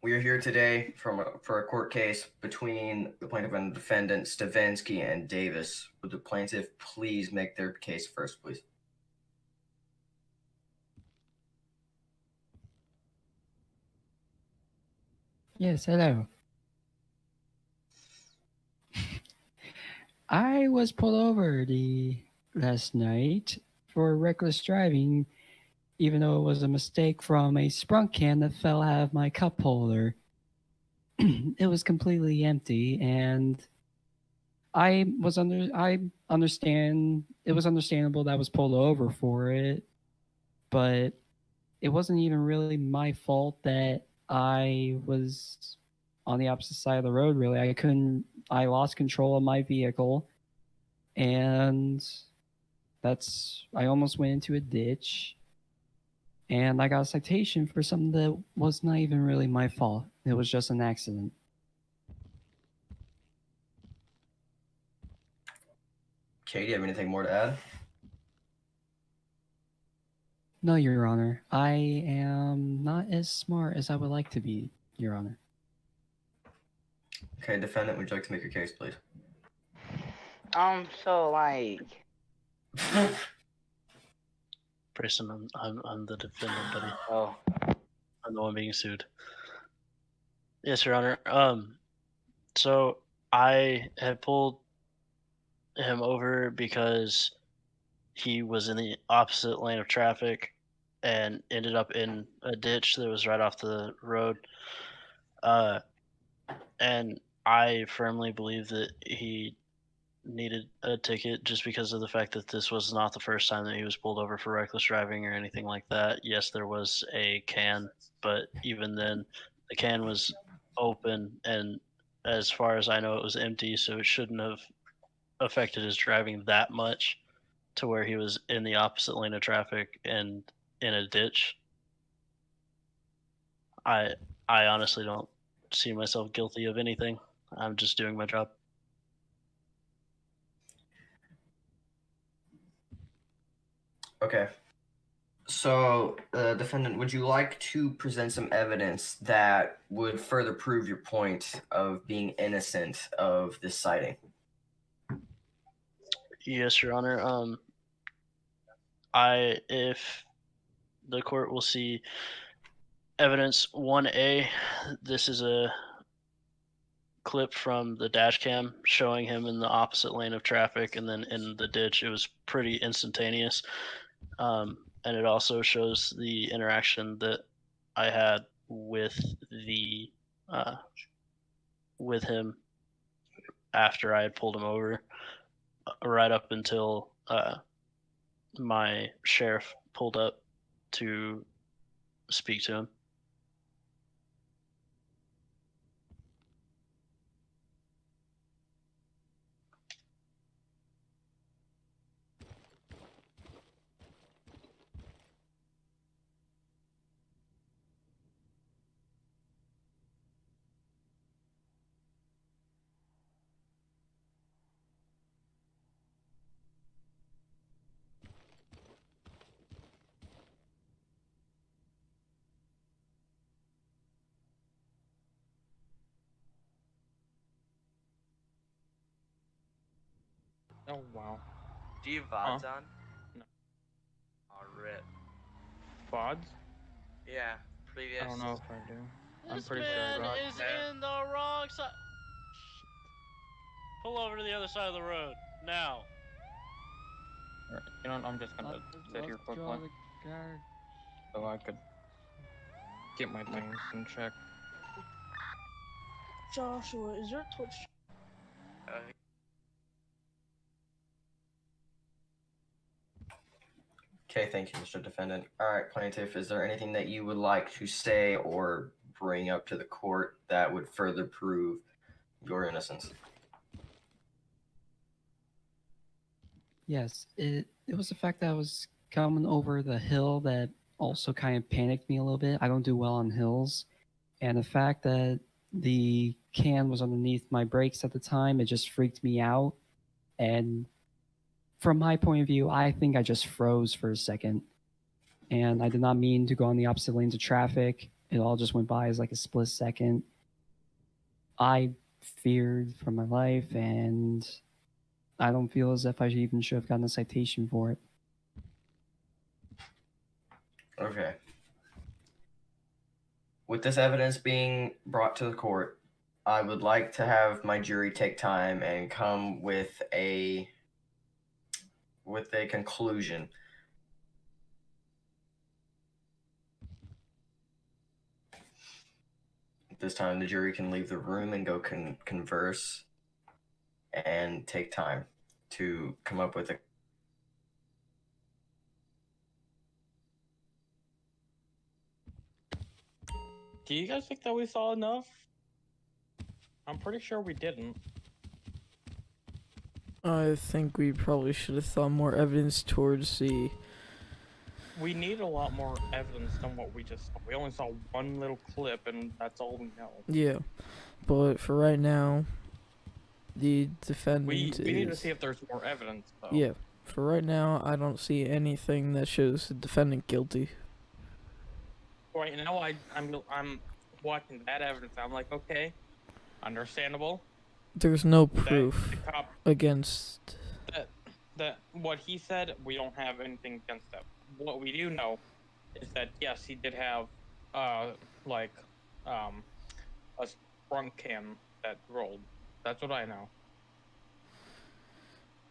We are here today for a court case between the plaintiff and the defendant, Stevinski and Davis. Would the plaintiff please make their case first, please? Yes, hello. I was pulled over the last night for reckless driving, even though it was a mistake from a sprunk can that fell out of my cup holder. It was completely empty, and I understand it was understandable that I was pulled over for it, but it wasn't even really my fault that I was on the opposite side of the road. Really, I lost control of my vehicle, and I almost went into a ditch, and I got a citation for something that was not even really my fault. It was just an accident. Okay, do you have anything more to add? No, Your Honor. I am not as smart as I would like to be, Your Honor. Okay, defendant, would you like to make your case, please? So like, Preston, I'm the defendant, buddy. oh, I'm the one being sued. Yes, Your Honor. So I had pulled him over because he was in the opposite lane of traffic and ended up in a ditch that was right off the road. And I firmly believe that he needed a ticket just because of the fact that this was not the first time that he was pulled over for reckless driving or anything like that. Yes, there was a can, but even then, the can was open, and as far as I know, it was empty, so it shouldn't have affected his driving that much to where he was in the opposite lane of traffic and in a ditch. I honestly don't see myself guilty of anything. I'm just doing my job. Okay. So, defendant, would you like to present some evidence that would further prove your point of being innocent of this sighting? Yes, Your Honor. If the court will see evidence 1A, this is a clip from the dash cam showing him in the opposite lane of traffic and then in the ditch. It was pretty instantaneous. And it also shows the interaction that I had with the with him after I had pulled him over, right up until my sheriff pulled up to speak to him. Oh wow. Do you have VODs on? No. Oh, rip. VODs? Yeah, previous. I don't know if I do. I'm This pretty sure I man got. is in the wrong side. Pull over to the other side of the road now. Alright, you know what, I'm just gonna sit here quickly so I could get my things in check. Joshua, is your Twitch? Okay, thank you, Mr. Defendant. All right, plaintiff, is there anything that you would like to say or bring up to the court that would further prove your innocence? Yes, it was the fact that I was coming over the hill that also kind of panicked me a little bit. I don't do well on hills, and the fact that the can was underneath my brakes at the time, it just freaked me out. And from my point of view, I think I just froze for a second, and I did not mean to go on the opposite lanes of traffic. it all just went by as like a split second. I feared for my life, and I don't feel as if I even should have gotten a citation for it. Okay. With this evidence being brought to the court, I would like to have my jury take time and come with a conclusion. At this time, the jury can leave the room and go converse and take time to come up with a. Do you guys think that we saw enough? I'm pretty sure we didn't. I think we probably should have thought more evidence towards the. We need a lot more evidence than what we just saw. We only saw one little clip, and that's all we know. Yeah, but for right now, the defendant We need to is. see if there's more evidence, though. Yeah, for right now, I don't see anything that shows the defendant guilty. Right now, I'm watching that evidence. I'm like, okay, understandable. There's no That proof the cop against. that what he said, we don't have anything against that. What we do know is that yes, he did have a sprunk can that rolled. That's what I know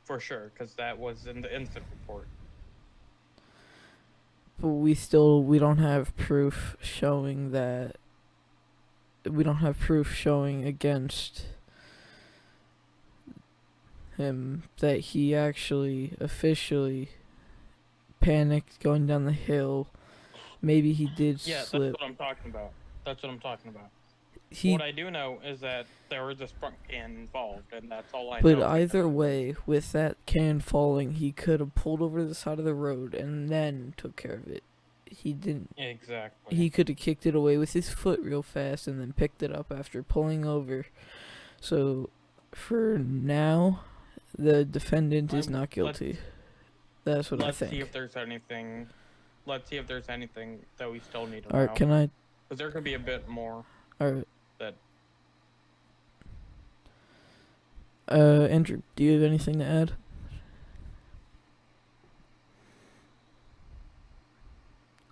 for sure, because that was in the incident report. But we don't have proof showing that. We don't have proof showing against him that he actually officially panicked going down the hill. Maybe he did Yeah, slip. that's what I'm talking about. That's what I'm talking about. He, What I do know is that there was a sprunk can involved, and that's all I know. but either way, with that can falling, he could have pulled over to the side of the road and then took care of it. He didn't. Exactly. He could have kicked it away with his foot real fast and then picked it up after pulling over. So, for now, the defendant is not guilty. That's what I Let's think. see if there's anything. Let's see if there's anything that we still need to Alright, know. can I? Because there could be a bit more. Alright. That. Andrew, do you have anything to add?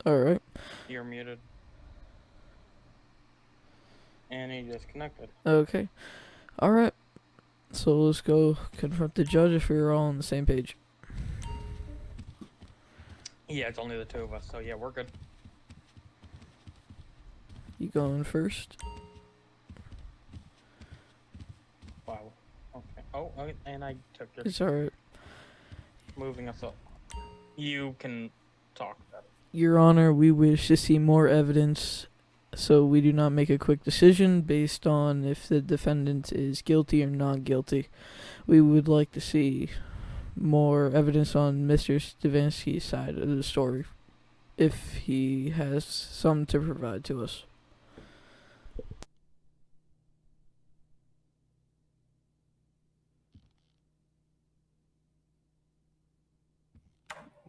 Alright. You're muted. And he disconnected. Okay. Alright. So let's go confront the judge if we're all on the same page. Yeah, it's only the two of us, so yeah, we're good. You going first? Wow. Okay. Oh, okay, and I took your It's alright. moving us up. You can talk about it. Your Honor, we wish to see more evidence, so we do not make a quick decision based on if the defendant is guilty or not guilty. We would like to see more evidence on Mr. Stevinski's side of the story, if he has some to provide to us.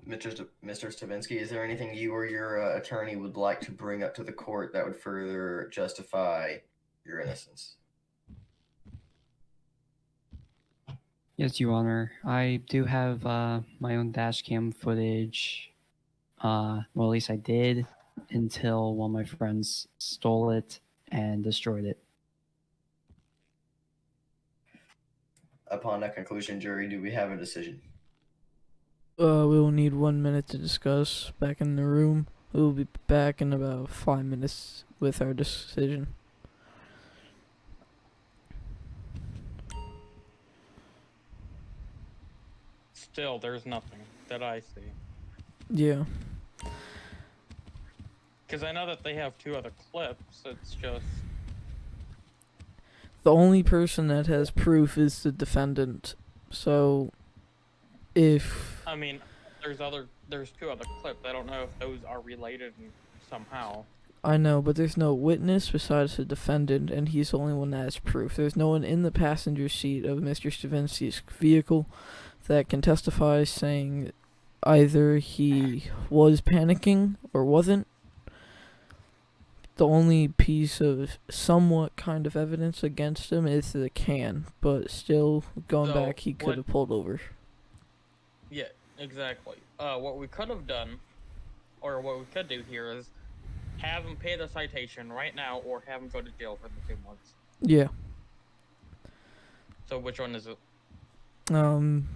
Mr. Stevinski, is there anything you or your attorney would like to bring up to the court that would further justify your innocence? Yes, Your Honor. I do have my own dash cam footage. Well, at least I did until one of my friends stole it and destroyed it. Upon that conclusion, jury, do we have a decision? We will need 1 minute to discuss back in the room. We will be back in about 5 minutes with our decision. Still, there's nothing that I see. Yeah. Because I know that they have two other clips. It's just. The only person that has proof is the defendant. So, if... I mean, there's two other clips. I don't know if those are related somehow. I know, but there's no witness besides the defendant, and he's the only one that has proof. There's no one in the passenger seat of Mr. Stevinski's vehicle that can testify saying either he was panicking or wasn't. the only piece of somewhat kind of evidence against him is the can, but still, going So, back, he could what- have pulled over. Yeah, exactly. What we could have done, or what we could do here is have him pay the citation right now, or have him go to jail for the 2 months. Yeah. So which one is it? Mr.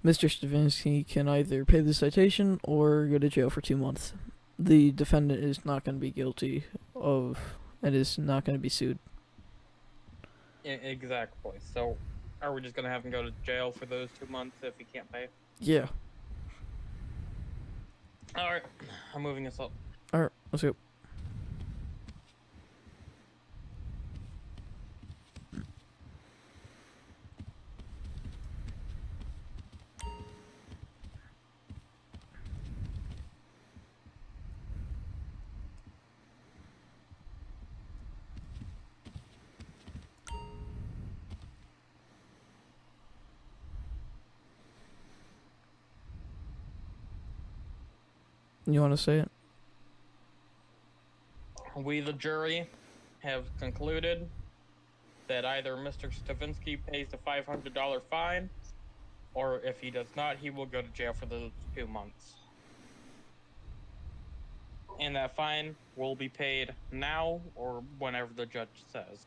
Stevinski can either pay the citation or go to jail for 2 months. The defendant is not going to be guilty of and is not going to be sued. Exactly. So, are we just gonna have him go to jail for those 2 months if he can't pay? Yeah. All right, I'm moving this up. Alright, let's go. You want to say it? We, the jury, have concluded that either Mr. Stevinski pays the $500 fine, or if he does not, he will go to jail for those 2 months. And that fine will be paid now or whenever the judge says.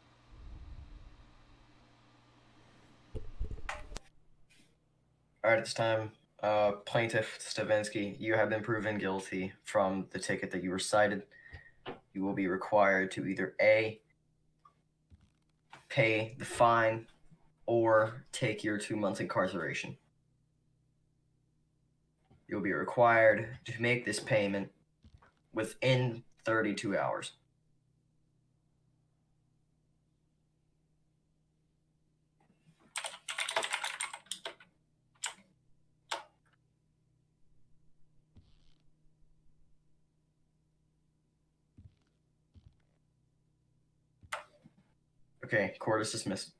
All right, at this time, Plaintiff Stevinski, you have been proven guilty from the ticket that you were cited. You will be required to either A, pay the fine, or take your 2 months incarceration. You'll be required to make this payment within 32 hours. Okay, court is dismissed.